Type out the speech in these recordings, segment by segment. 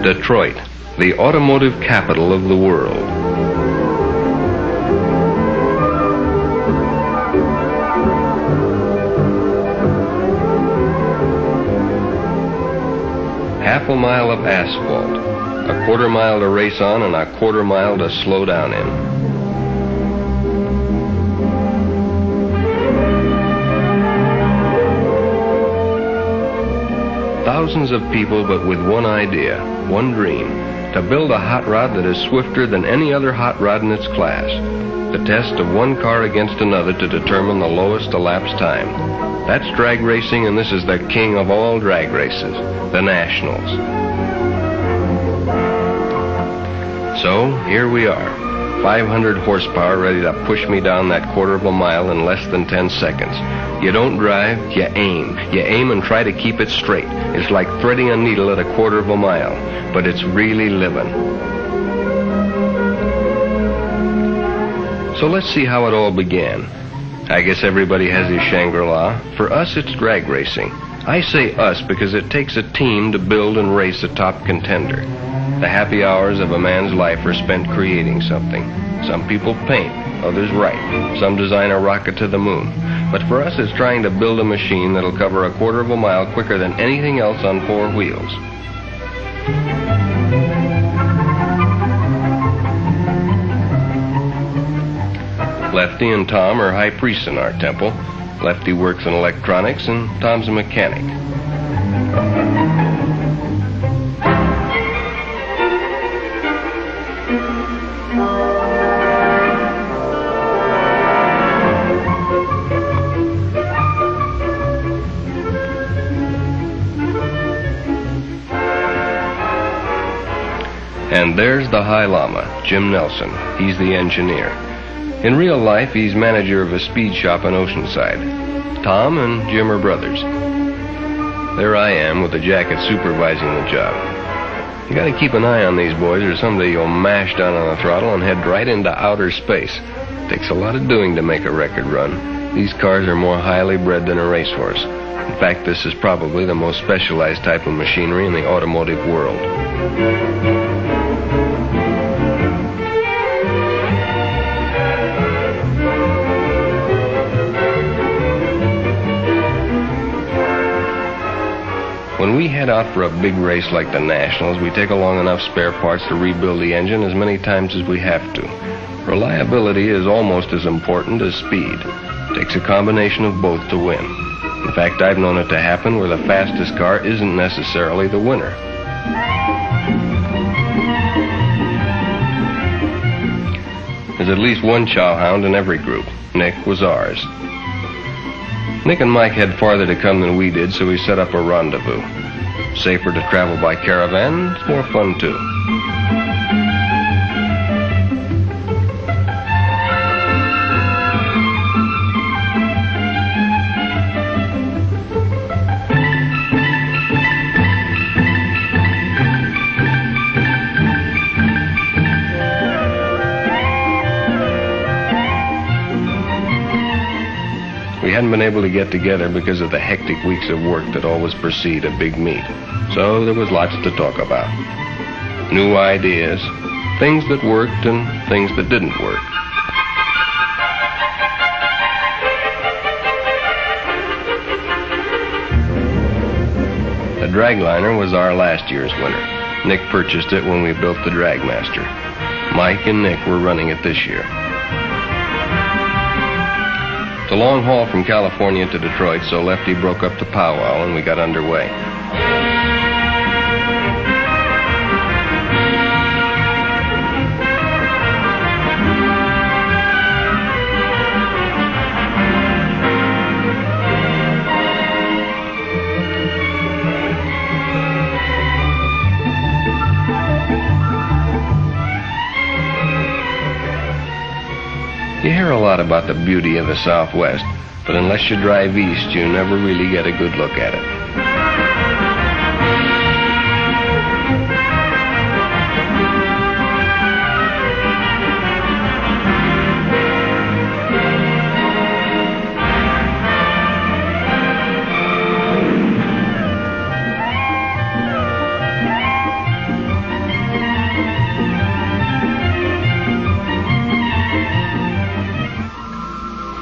Detroit, the automotive capital of the world. Half a mile of asphalt, a quarter mile to race on and a quarter mile to slow down in. Thousands of people, but with one idea, one dream, to build a hot rod that is swifter than any other hot rod in its class. The test of one car against another to determine the lowest elapsed time. That's drag racing, and this is the king of all drag races, the Nationals. So, here we are, 500 horsepower ready to push me down that quarter of a mile in less than 10 seconds. You don't drive, you aim. You aim and try to keep it straight. It's like threading a needle at a quarter of a mile, but it's really living. So let's see how it all began. I guess everybody has his Shangri-La. For us, it's drag racing. I say us because it takes a team to build and race a top contender. The happy hours of a man's life are spent creating something. Some people paint, others write. Some design a rocket to the moon. But for us, it's trying to build a machine that'll cover a quarter of a mile quicker than anything else on four wheels. Lefty and Tom are high priests in our temple. Lefty works in electronics and Tom's a mechanic. And there's the High Llama, Jim Nelson. He's the engineer. In real life, he's manager of a speed shop in Oceanside. Tom and Jim are brothers. There I am with the jacket supervising the job. You gotta keep an eye on these boys or someday you'll mash down on the throttle and head right into outer space. Takes a lot of doing to make a record run. These cars are more highly bred than a racehorse. In fact, this is probably the most specialized type of machinery in the automotive world. When we head out for a big race like the Nationals, we take along enough spare parts to rebuild the engine as many times as we have to. Reliability is almost as important as speed. It takes a combination of both to win. In fact, I've known it to happen where the fastest car isn't necessarily the winner. There's at least one chowhound in every group. Nick was ours. Nick and Mike had farther to come than we did, so we set up a rendezvous. Safer to travel by caravan, it's more fun too. We hadn't been able to get together because of the hectic weeks of work that always precede a big meet. So there was lots to talk about. New ideas, things that worked and things that didn't work. The Dragliner was our last year's winner. Nick purchased it when we built the Dragmaster. Mike and Nick were running it this year. It's a long haul from California to Detroit, so Lefty broke up the powwow and we got underway. You hear a lot about the beauty of the Southwest, but unless you drive east, you never really get a good look at it.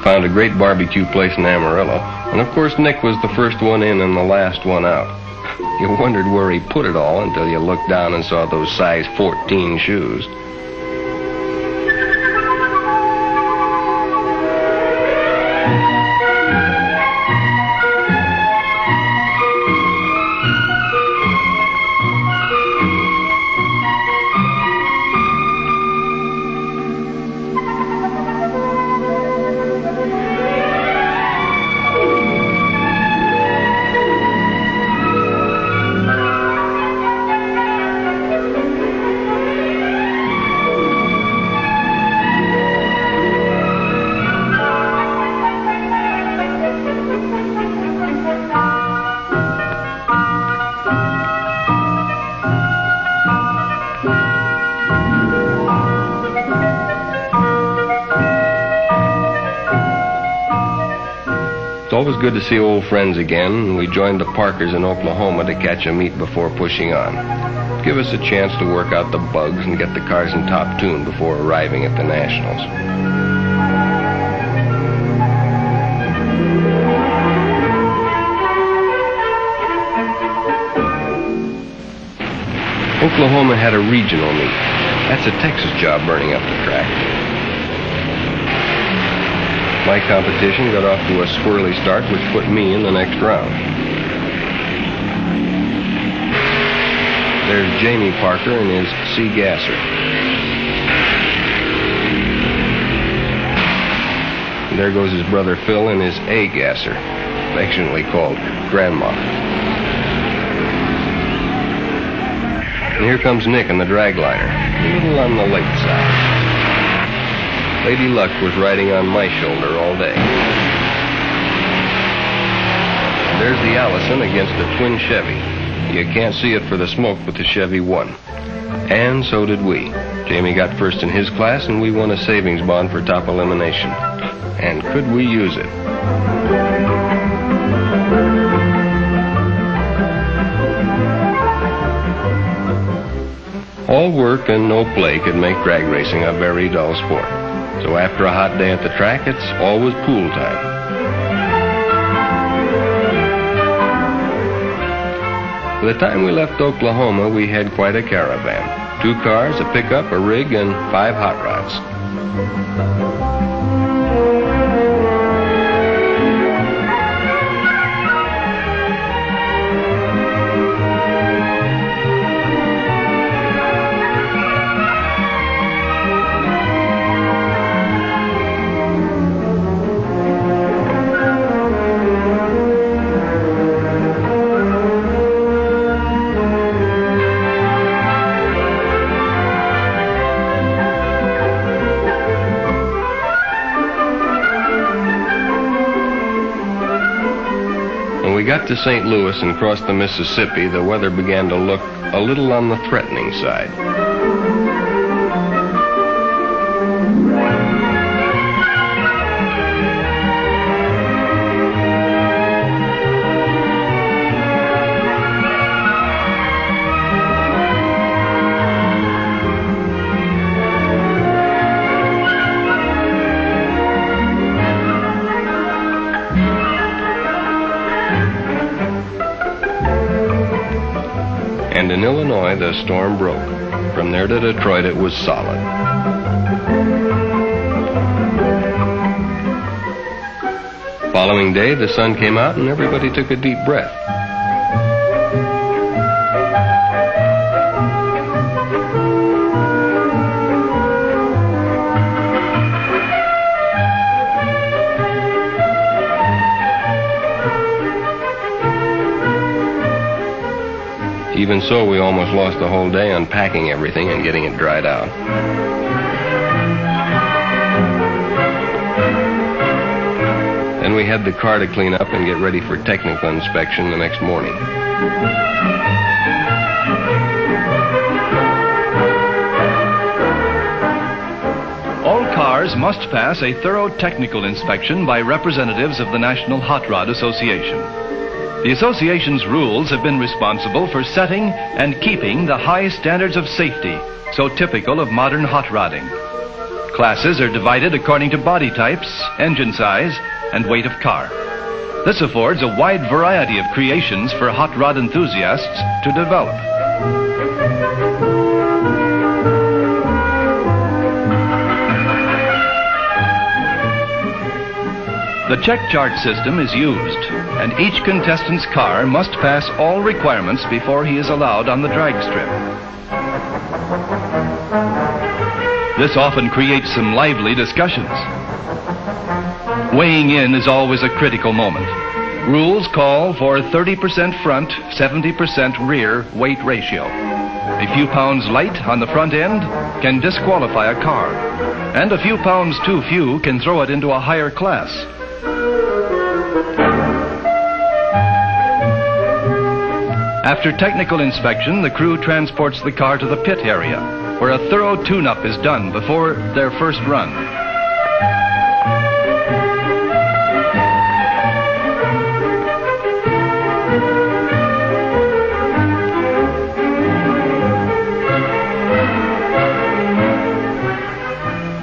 Found a great barbecue place in Amarillo, and of course Nick was the first one in and the last one out. You wondered where he put it all until you looked down and saw those size 14 shoes. It's always good to see old friends again, and we joined the Parkers in Oklahoma to catch a meet before pushing on. Give us a chance to work out the bugs and get the cars in top tune before arriving at the Nationals. Oklahoma had a regional meet. That's a Texas job, burning up the track. My competition got off to a squirrely start, which put me in the next round. There's Jamie Parker and his C Gasser. And there goes his brother Phil in his A Gasser, affectionately called Grandma. And here comes Nick in the dragliner, a little on the late side. Lady Luck was riding on my shoulder all day. There's the Allison against the twin Chevy. You can't see it for the smoke, but the Chevy won. And so did we. Jamie got first in his class, and we won a savings bond for top elimination. And could we use it? All work and no play could make drag racing a very dull sport. So after a hot day at the track, it's always pool time. By the time we left Oklahoma, we had quite a caravan. 2 cars, a pickup, a rig, and 5 hot rods. When we got to St. Louis and crossed the Mississippi, the weather began to look a little on the threatening side. And in Illinois, the storm broke. From there to Detroit, it was solid. Following day, the sun came out and everybody took a deep breath. Even so, we almost lost the whole day unpacking everything and getting it dried out. Then we had the car to clean up and get ready for technical inspection the next morning. All cars must pass a thorough technical inspection by representatives of the National Hot Rod Association. The association's rules have been responsible for setting and keeping the high standards of safety so typical of modern hot rodding. Classes are divided according to body types, engine size, and weight of car. This affords a wide variety of creations for hot rod enthusiasts to develop. The check chart system is used, and each contestant's car must pass all requirements before he is allowed on the drag strip. This often creates some lively discussions. Weighing in is always a critical moment. Rules call for 30% front, 70% rear weight ratio. A few pounds light on the front end can disqualify a car, and a few pounds too few can throw it into a higher class. After technical inspection, the crew transports the car to the pit area, where a thorough tune-up is done before their first run.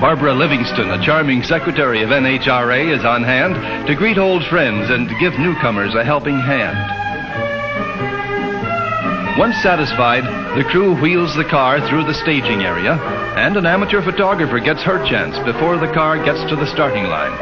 Barbara Livingston, a charming secretary of NHRA, is on hand to greet old friends and give newcomers a helping hand. Once satisfied, the crew wheels the car through the staging area, and an amateur photographer gets her chance before the car gets to the starting line.